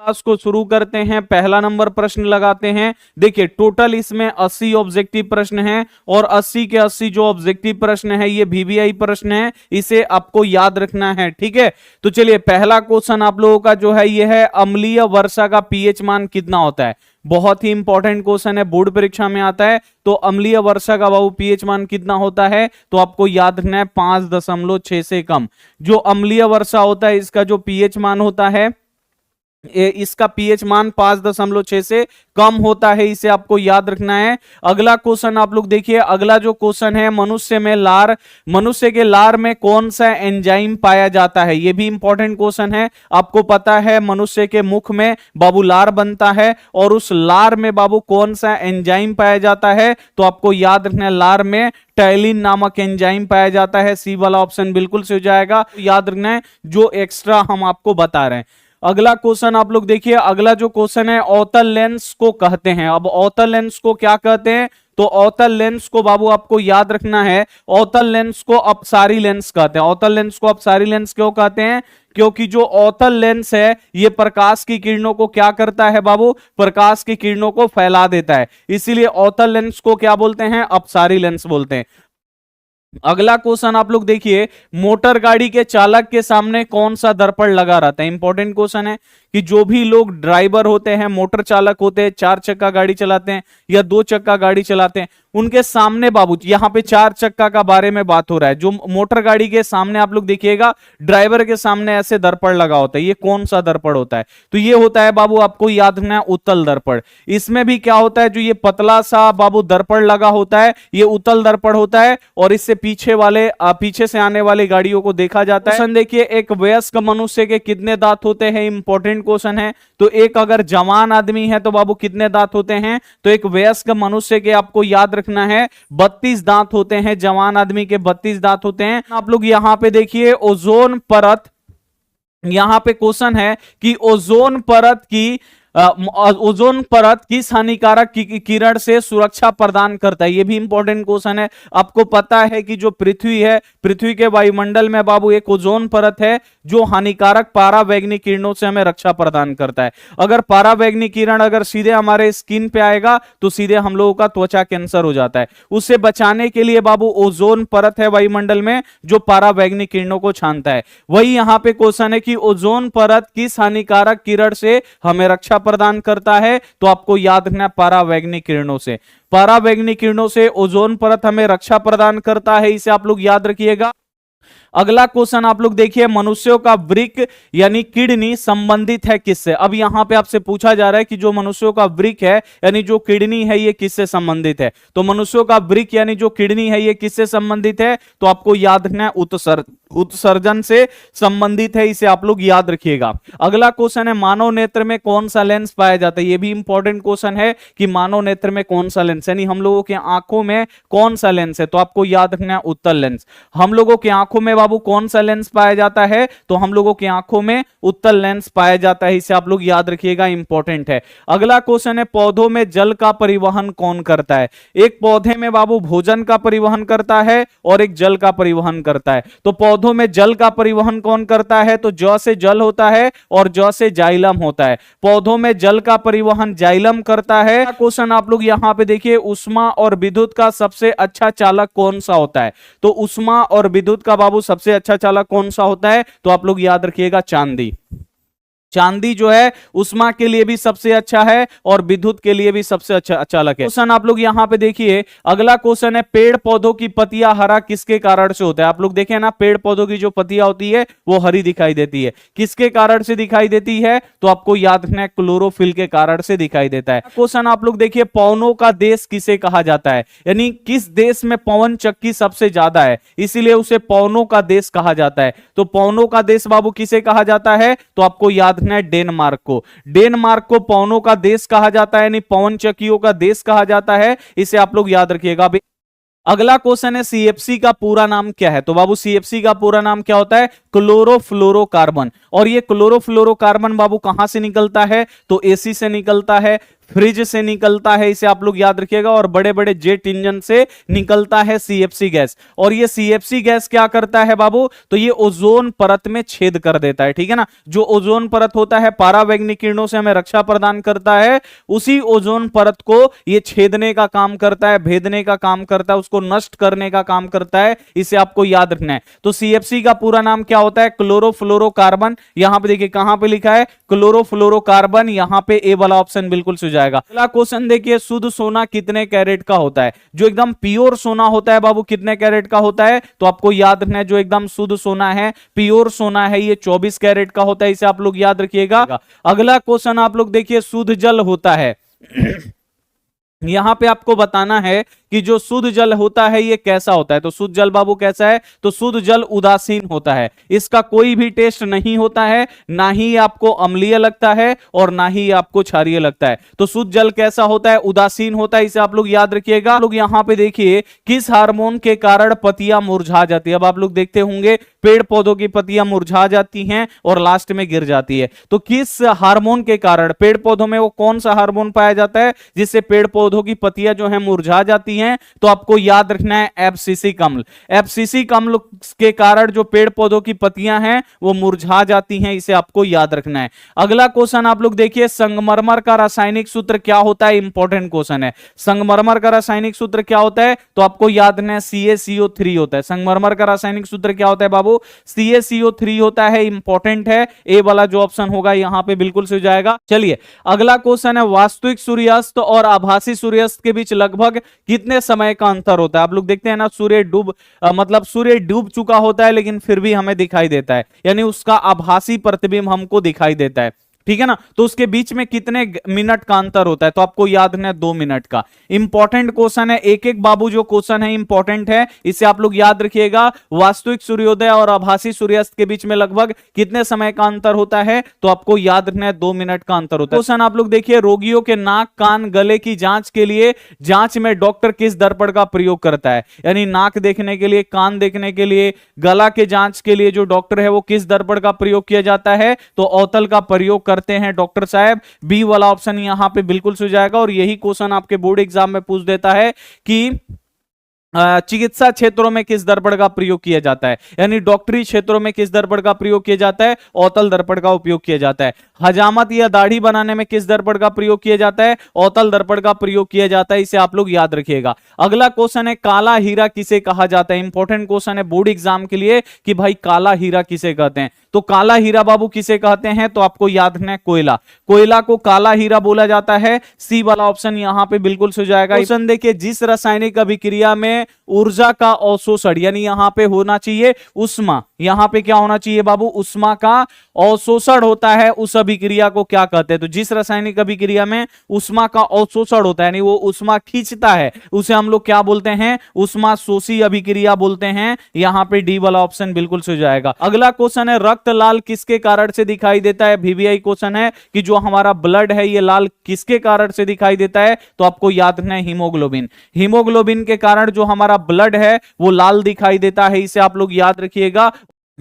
Class को शुरू करते हैं। पहला नंबर प्रश्न लगाते हैं। देखिए टोटल इसमें 80 ऑब्जेक्टिव प्रश्न हैं और 80 के 80 जो ऑब्जेक्टिव प्रश्न है ये वीवीआई प्रश्न है, इसे आपको याद रखना है। ठीक है, तो चलिए पहला क्वेश्चन आप लोगों का जो है ये है अम्लीय वर्षा का पीएच मान कितना होता है। बहुत ही इंपॉर्टेंट क्वेश्चन है, बोर्ड परीक्षा में आता है। तो अम्लीय वर्षा का बाबू पीएच मान कितना होता है, तो आपको याद रखना है 5.6 से कम। जो अम्लीय वर्षा होता है इसका जो पीएच मान होता है, इसका पीएच मान 5.6 से कम होता है, इसे आपको याद रखना है। अगला क्वेश्चन आप लोग देखिए, अगला जो क्वेश्चन है मनुष्य के लार में कौन सा एंजाइम पाया जाता है। यह भी इंपॉर्टेंट क्वेश्चन है। आपको पता है मनुष्य के मुख में बाबू लार बनता है और उस लार में बाबू कौन सा एंजाइम पाया जाता है, तो आपको याद रखना है लार में टैलिन नामक एंजाइम पाया जाता है। सी वाला ऑप्शन बिल्कुल से हो जाएगा। याद रखना है जो एक्स्ट्रा हम आपको बता रहे हैं। अगला क्वेश्चन आप लोग देखिए, अगला जो क्वेश्चन है अवतल लेंस को कहते हैं। अब अवतल लेंस को क्या कहते हैं, तो अवतल लेंस को बाबू आपको याद रखना है, अवतल लेंस को अपसारी लेंस कहते हैं। अवतल लेंस को अपसारी लेंस क्यों कहते हैं, क्योंकि जो अवतल लेंस है ये प्रकाश की किरणों को क्या करता है बाबू, प्रकाश की किरणों को फैला देता है, इसीलिए अवतल लेंस को क्या बोलते हैं, अपसारी लेंस बोलते हैं। अगला क्वेश्चन आप लोग देखिए, मोटर गाड़ी के चालक के सामने कौन सा दर्पण लगा रहता है। इंपॉर्टेंट क्वेश्चन है कि जो भी लोग ड्राइवर होते हैं, मोटर चालक होते हैं, 4 चक्का गाड़ी चलाते हैं या 2 चक्का गाड़ी चलाते हैं, उनके सामने बाबू यहां पे 4 चक्का का बारे में बात हो रहा है। जो मोटर गाड़ी के सामने आप लोग देखिएगा ड्राइवर के सामने ऐसे दर्पण लगा होता है, ये कौन सा दर्पण होता है, तो ये होता है बाबू आपको याद रखना है उत्तल दर्पण। इसमें भी क्या होता है, जो ये पतला सा बाबू दर्पण लगा होता है ये उत्तल दर्पण होता है और इससे पीछे से आने वाली गाड़ियों को देखा जाता है। देखिए एक वयस्क मनुष्य के कितने दांत होते हैं, इंपॉर्टेंट क्वेश्चन है। तो एक अगर जवान आदमी है तो बाबू कितने दांत होते हैं, तो एक वयस्क मनुष्य के आपको याद रखना है 32 दांत होते हैं। जवान आदमी के 32 दांत होते हैं। आप लोग यहां पे देखिए ओजोन परत, यहां पे क्वेश्चन है कि ओजोन परत किस हानिकारक किरण से सुरक्षा प्रदान करता है। यह भी इंपॉर्टेंट क्वेश्चन है। आपको पता है कि जो पृथ्वी है, पृथ्वी के वायुमंडल में बाबू एक ओजोन परत है जो हानिकारक पारावैंगनिक किरणों से हमें रक्षा प्रदान करता है। अगर पारावैंगनिक किरण अगर सीधे हमारे स्किन पे आएगा तो सीधे हम लोगों का त्वचा कैंसर हो जाता है। उससे बचाने के लिए बाबू ओजोन परत है वायुमंडल में जो पारावैंगनिक किरणों को छानता है। वही यहां पे क्वेश्चन है कि ओजोन परत किस हानिकारक किरण से हमें रक्षा प्रदान करता है, तो आपको याद रखना पारावैंगनिक किरणों से। पारावैंगनिक किरणों से ओजोन परत हमें रक्षा प्रदान करता है, इसे आप लोग याद रखिएगा। अगला क्वेश्चन आप लोग देखिए, मनुष्यों का वृक्क यानी किडनी संबंधित है किससे। अब यहां पे आपसे पूछा जा रहा है कि जो मनुष्यों का वृक्क है यानी जो किडनी है ये किससे संबंधित है। तो मनुष्यों का वृक्क यानी जो किडनी है ये किससे संबंधित है, तो आपको याद रखना है उत्सर्जन से संबंधित है, इसे आप लोग याद रखिएगा। अगला क्वेश्चन है मानव नेत्र में कौन सा लेंस पाया जाता है। यह भी इंपॉर्टेंट क्वेश्चन है कि मानव नेत्र में कौन सा लेंस यानी हम लोगों के आंखों में कौन सा लेंस है, तो आपको याद रखना है उत्तल लेंस। हम लोगों के आंखों में बाबू कौन सा लेंस पाया जाता है, तो हम लोगों की आंखों में उत्तल लेंस पाया जाता है, इसे आप लोग याद रखिएगा, इंपॉर्टेंट है। अगला क्वेश्चन है पौधों में जल का परिवहन कौन करता है। एक पौधे में बाबू भोजन का परिवहन करता है और एक जल का परिवहन करता है। तो पौधों में जल का परिवहन कौन करता है, तो ज से जल होता है और ज से जाइलम होता है। पौधों में जल का परिवहन जाइलम करता है। क्वेश्चन आप लोग यहां पे देखिए, ऊष्मा और विद्युत का सबसे अच्छा चालक कौन सा होता है। तो ऊष्मा और विद्युत का बाबू सबसे अच्छा चालक कौन सा होता है, तो आप लोग याद रखिएगा चांदी। चांदी जो है ऊष्मा के लिए भी सबसे अच्छा है और विद्युत के लिए भी सबसे अच्छा चालक है। क्वेश्चन आप लोग यहां पे देखिए, अगला क्वेश्चन है पेड़ पौधों की पत्तियां हरा किसके कारण से होता है। आप लोग देखें ना, पेड़ पौधों की जो पत्तियां होती है वो हरी दिखाई देती है, किसके कारण से दिखाई देती है, तो आपको याद रखना है क्लोरोफिल के कारण से दिखाई देता है। क्वेश्चन आप लोग देखिए, पवनों का देश किसे कहा जाता है, यानी किस देश में पवन चक्की सबसे ज्यादा है, इसीलिए उसे पवनों का देश कहा जाता है। तो पवनों का देश बाबू किसे कहा जाता है, तो आपको याद है डेनमार्क को। डेनमार्क को पवनों का देश कहा जाता है, यानी पवन चक्कियों का देश कहा जाता है, इसे आप लोग याद रखिएगा। अगला क्वेश्चन है सीएफसी का पूरा नाम क्या है। तो बाबू सीएफसी का पूरा नाम क्या होता है, क्लोरोफ्लोरोकार्बन। और ये क्लोरोफ्लोरोकार्बन बाबू कहां से निकलता है? तो एसी से निकलता है, फ्रिज से निकलता है, इसे आप लोग याद रखिएगा, और बड़े बड़े जेट इंजन से निकलता है सीएफसी गैस। और ये सीएफसी गैस क्या करता है बाबू? तो ये ओजोन परत में छेद कर देता है, ठीक है ना। जो ओजोन परत होता है, पारावैंगनिक किरणों से हमें रक्षा प्रदान करता है, उसी ओजोन परत को ये छेदने का काम करता है, भेदने का काम करता है, उसको नष्ट करने का काम करता है, इसे आपको याद रखना है। तो सीएफसी का पूरा नाम क्या होता है? क्लोरोफ्लोरोकार्बन। यहां पे देखिए कहां पे लिखा है क्लोरोफ्लोरोकार्बन, यहां पे ए वाला ऑप्शन बिल्कुल जाएगा। अगला क्वेश्चन देखिए, शुद्ध सोना कितने कैरेट का होता है? जो एकदम प्योर सोना होता है बाबू, कितने कैरेट का होता है? तो आपको याद रखना है, जो एकदम शुद्ध सोना है, प्योर सोना है, ये 24 कैरेट का होता है, इसे आप लोग याद रखिएगा। अगला क्वेश्चन आप लोग देखिए, शुद्ध जल होता है यहां पे आपको बताना है कि जो शुद्ध जल होता है ये कैसा होता है। तो शुद्ध जल बाबू कैसा है? तो शुद्ध जल उदासीन होता है, इसका कोई भी टेस्ट नहीं होता है, ना ही आपको अम्लीय लगता है और ना ही आपको क्षारीय लगता है। तो शुद्ध जल कैसा होता है? उदासीन होता है, इसे आप लोग याद रखिएगा। लोग यहां पे देखिए, किस हार्मोन के कारण पत्तियां मुरझा जाती है। अब आप लोग देखते होंगे पेड़ पौधों की पत्तियां मुरझा जाती हैं और लास्ट में गिर जाती है। तो किस हार्मोन के कारण? पेड़ पौधों में वो कौन सा हार्मोन पाया जाता है जिससे पेड़ पौधों की पत्तियां जो है मुरझा जाती हैं? तो आपको याद रखना है एब्सिसिक अम्ल। एब्सिसिक अम्ल के कारण जो पेड़ पौधों की पत्तियां हैं वो मुरझा जाती हैं, इसे आपको याद रखना है। अगला क्वेश्चन आप लोग देखिए, संगमरमर का रासायनिक सूत्र क्या होता है? इंपॉर्टेंट क्वेश्चन है। संगमरमर का रासायनिक सूत्र क्या होता है? तो आपको याद रखना है CaCO3 होता है। संगमरमर का रासायनिक सूत्र क्या होता है बाबू? CaCO3 होता है, इंपॉर्टेंट है। ए वाला जो ऑप्शन होगा यहां पे बिल्कुल से हो जाएगा। चलिए अगला क्वेश्चन है, वास्तविक सूर्यास्त और आभासी सूर्यास्त के बीच लगभग कितने समय का अंतर होता है? आप लोग देखते हैं ना, सूर्य डूब चुका होता है लेकिन फिर भी हमें दिखाई देता है, यानी उसका आभासी प्रतिबिंब हमको दिखाई देता है, ठीक है ना। तो उसके बीच में कितने मिनट का अंतर होता है? तो आपको याद रखना है 2 मिनट का। इंपॉर्टेंट क्वेश्चन है, एक एक बाबू जो क्वेश्चन है इंपॉर्टेंट है, इसे आप लोग याद रखिएगा। वास्तविक सूर्योदय और आभासी सूर्यास्त के बीच में लगभग कितने समय का अंतर होता है? तो आपको याद रखना है 2 मिनट का अंतर होता है। क्वेश्चन आप लोग देखिए, रोगियों के नाक कान गले की जांच के लिए जांच में डॉक्टर किस दर्पण का प्रयोग करता है? यानी नाक देखने के लिए, कान देखने के लिए, गला के जांच के लिए जो डॉक्टर है वो किस दर्पण का प्रयोग किया जाता है? तो अवतल का प्रयोग करते हैं डॉक्टर साहब। बी वाला ऑप्शन यहां पे बिल्कुल से हो जाएगा। और यही क्वेश्चन आपके बोर्ड एग्जाम में पूछ देता है कि चिकित्सा क्षेत्रों में किस दर्पण का प्रयोग किया जाता है, यानी डॉक्टरी क्षेत्रों में किस दर्पण का प्रयोग किया जाता है? अवतल दर्पण का उपयोग किया जाता है। हजामत या दाढ़ी बनाने में किस दर्पण का प्रयोग किया जाता है? अवतल दर्पण का प्रयोग किया जाता है, इसे आप लोग याद रखिएगा। अगला क्वेश्चन है, काला हीरा किसे कहा जाता है? इंपॉर्टेंट क्वेश्चन है बोर्ड एग्जाम के लिए कि भाई काला हीरा किसे कहते हैं। तो काला हीरा बाबू किसे कहते हैं? तो आपको याद रखना है कोयला। कोयला को काला हीरा बोला जाता है। सी वाला ऑप्शन यहां पे बिल्कुल से हो जाएगा। क्वेश्चन देखिए, जिस रासायनिक अभिक्रिया में ऊर्जा का अवशोषण, यानी यहां पे होना चाहिए उष्मा, यहां पे क्या होना चाहिए बाबू? उष्मा का अवशोषण होता है, उस अभिक्रिया को क्या कहते हैं? तो जिस रासायनिक अभिक्रिया में उष्मा का अवशोषण होता है, यानी वो उष्मा खींचता है, उसे हम लोग क्या बोलते हैं? उष्मा शोषी अभिक्रिया बोलते हैं। यहां पे डी वाला ऑप्शन बिल्कुल से हो जाएगा। अगला क्वेश्चन है, रक्त लाल किसके कारण से दिखाई देता है? VVI क्वेश्चन है कि जो हमारा ब्लड है ये लाल किसके कारण से दिखाई देता है? तो आपको याद रखना है हीमोग्लोबिन। हीमोग्लोबिन के कारण जो हमारा ब्लड है वो लाल दिखाई देता है, इसे आप लोग याद रखिएगा।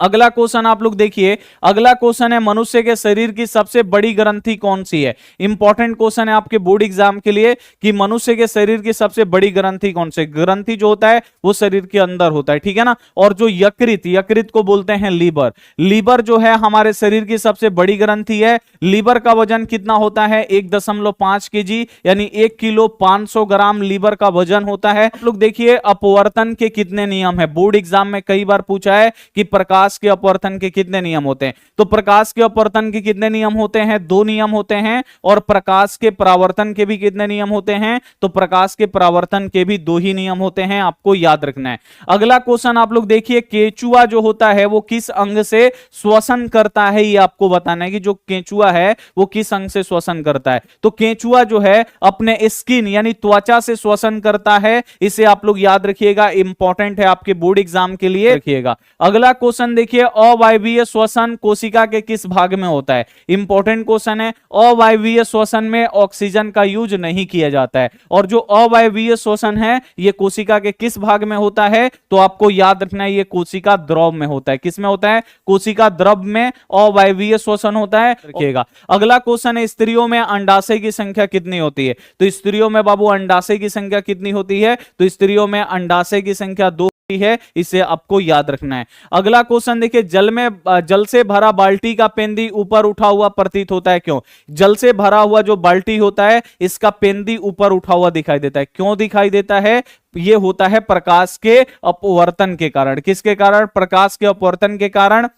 अगला क्वेश्चन आप लोग देखिए, अगला क्वेश्चन है, मनुष्य के शरीर की सबसे बड़ी ग्रंथि कौन सी है? इंपॉर्टेंट क्वेश्चन है आपके बोर्ड एग्जाम के लिए कि मनुष्य के शरीर की सबसे बड़ी ग्रंथि कौन सी? ग्रंथि जो होता है वो शरीर के अंदर होता है, ठीक है ना। और जो यकृत को बोलते हैं लीवर। लीवर जो है हमारे शरीर की सबसे बड़ी ग्रंथि है। लीवर का वजन कितना होता है? 1.5 kg, यानी 1 किलो 500 ग्राम लीवर का वजन होता है। आप लोग देखिए, अपवर्तन के कितने नियम है? बोर्ड एग्जाम में कई बार पूछा है कि प्रकाश के अपवर्तन के कितने नियम होते हैं। तो प्रकाश के अपवर्तन के कितने नियम होते हैं? 2 नियम होते हैं। और प्रकाश के परावर्तन के भी कितने नियम होते हैं? तो प्रकाश के परावर्तन के भी 2 ही नियम होते हैं, आपको याद रखना है। अगला क्वेश्चन आप लोग देखिए, केंचुआ जो होता है वो किस अंग से श्वसन करता है? ये आपको बताना है कि जो केंचुआ है वो किस अंग से श्वसन करता है। तो केंचुआ जो है अपने स्किन यानी त्वचा से श्वसन करता है, इसे आप लोग याद रखिएगा, इंपॉर्टेंट है आपके बोर्ड एग्जाम के लिए, रखिएगा। अगला क्वेश्चन क्वेश्चन देखिए, अवायवीय श्वसन कोशिका के किस भाग में होता है? इंपॉर्टेंट क्वेश्चन है। अवायवीय श्वसन में ऑक्सीजन का यूज नहीं किया जाता है, और जो अवायवीय श्वसन है ये कोशिका के किस भाग में होता है? तो आपको याद रखना है, ये कोशिका द्रव में होता है। किस में होता है? कोशिका द्रव में अवायवीय श्वसन होता है। रखिएगा। अगला क्वेश्चन है, स्त्रियों में अंडाशय की संख्या कितनी होती है? तो स्त्रियों में बाबू अंडाशय की संख्या कितनी होती है? तो स्त्रियों में अंडाशय की संख्या 2 है, इसे आपको याद रखना है। अगला क्वेश्चन देखिए, जल से भरा बाल्टी का पेंदी ऊपर उठा हुआ प्रतीत होता है, क्यों? जल से भरा हुआ जो बाल्टी होता है इसका पेंदी ऊपर उठा हुआ दिखाई देता है। क्यों दिखाई देता है? ये होता है प्रकाश के अपवर्तन के कारण। किसके कारण? प्रकाश के अपवर्तन के कारण।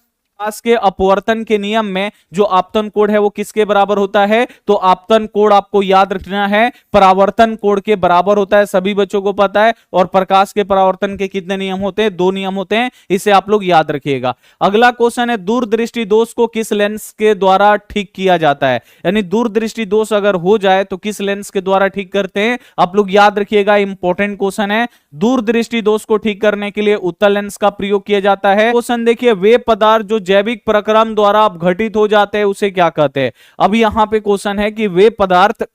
प्रकाश के अपवर्तन के नियम में जो आपतन कोण है वो किसके बराबर होता है? तो आपतन कोण आपको याद रखना है परावर्तन कोण के बराबर होता है, सभी बच्चों को पता है। और प्रकाश के परावर्तन के कितने नियम होते हैं? 2 नियम होते हैं, इसे आप लोग याद रखिएगा। अगला क्वेश्चन है, दूरदृष्टि दोष को किस लेंस के द्वारा ठीक किया जाता है? यानी दूरदृष्टि दोष अगर हो जाए तो किस लेंस के द्वारा ठीक करते हैं? आप लोग याद रखिएगा, इंपॉर्टेंट क्वेश्चन है। दूरदृष्टि दोष को ठीक करने के लिए उत्तल लेंस का प्रयोग किया जाता है। क्वेश्चन देखिए, वे पदार्थ जो जैविक प्रक्रम द्वारा अपघटित हो जाते हैं उसे क्या कहते हैं? अब यहां पे क्वेश्चन है कि वे पदार्थ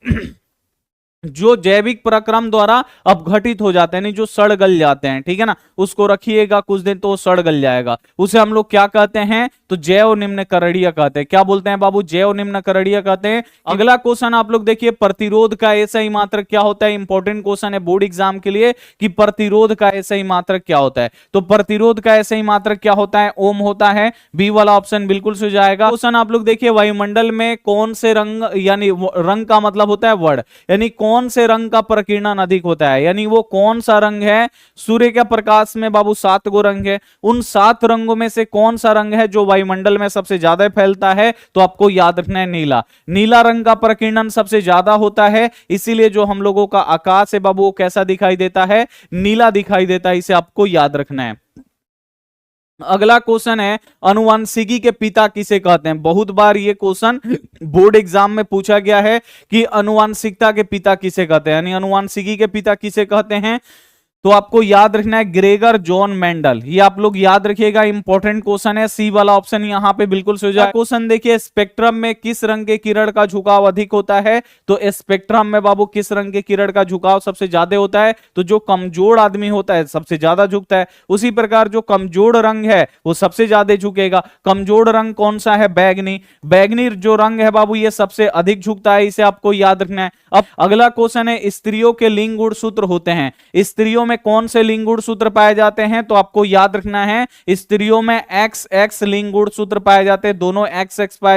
जो जैविक प्रक्रम द्वारा अपघटित हो जाते हैं, नहीं जो सड़ गल जाते हैं, ठीक है ना, उसको रखिएगा कुछ दिन तो सड़ गल जाएगा, उसे हम लोग क्या कहते हैं? तो जैव निम्न करणीय कहते हैं। क्या बोलते हैं बाबू? जैव निम्न करणीय कहते हैं। अगला क्वेश्चन आप लोग देखिए, प्रतिरोध का SI मात्रक क्या होता है? इंपॉर्टेंट क्वेश्चन है बोर्ड एग्जाम के लिए कि प्रतिरोध का SI मात्रक क्या होता है। तो प्रतिरोध का SI मात्रक क्या होता है? ओम होता है। बी वाला ऑप्शन बिल्कुल सही जाएगा। क्वेश्चन आप लोग देखिए, वायुमंडल में कौन से रंग, यानी रंग का मतलब होता है वर्ण, यानी कौन से रंग का प्रकीर्णन अधिक होता है? यानी वो कौन सा रंग है? सूर्य के प्रकाश में बाबू 7 गो रंग है, उन 7 रंगों में से कौन सा रंग है जो वायुमंडल में सबसे ज्यादा फैलता है? तो आपको याद रखना है नीला। नीला रंग का प्रकीर्णन सबसे ज्यादा होता है, इसीलिए जो हम लोगों का आकाश है बाबू वो कैसा दिखाई देता है? नीला दिखाई देता है, इसे आपको याद रखना है। अगला क्वेश्चन है, अनुवांशिकी के पिता किसे कहते हैं? बहुत बार ये क्वेश्चन बोर्ड एग्जाम में पूछा गया है कि अनुवांशिकता के पिता किसे कहते हैं, यानी अनुवांशिकी के पिता किसे कहते हैं? तो आपको याद रखना है ग्रेगर जॉन मेंडल। ये आप लोग याद रखिएगा, इंपॉर्टेंट क्वेश्चन है। सी वाला ऑप्शन यहां पे बिल्कुल सही जाए। क्वेश्चन देखिए, स्पेक्ट्रम में किस रंग के किरण का झुकाव अधिक होता है? तो स्पेक्ट्रम में बाबू किस रंग के किरण का झुकाव सबसे ज्यादा होता है? तो जो कमजोर आदमी होता है सबसे ज्यादा झुकता है, उसी प्रकार जो कमजोर रंग है वो सबसे ज्यादा झुकेगा। कमजोर रंग कौन सा है? बैगनी। बैगनी जो रंग है बाबू ये सबसे अधिक झुकता है, इसे आपको याद रखना है। अब अगला क्वेश्चन है, स्त्रियों के लिंग गुणसूत्र होते हैं, स्त्रियों में कौन से लिंग गुणसूत्र पाए जाते हैं? तो आपको याद रखना है स्त्रियों में XX लिंग गुणसूत्र पाए जाते हैं, दोनों XX पाए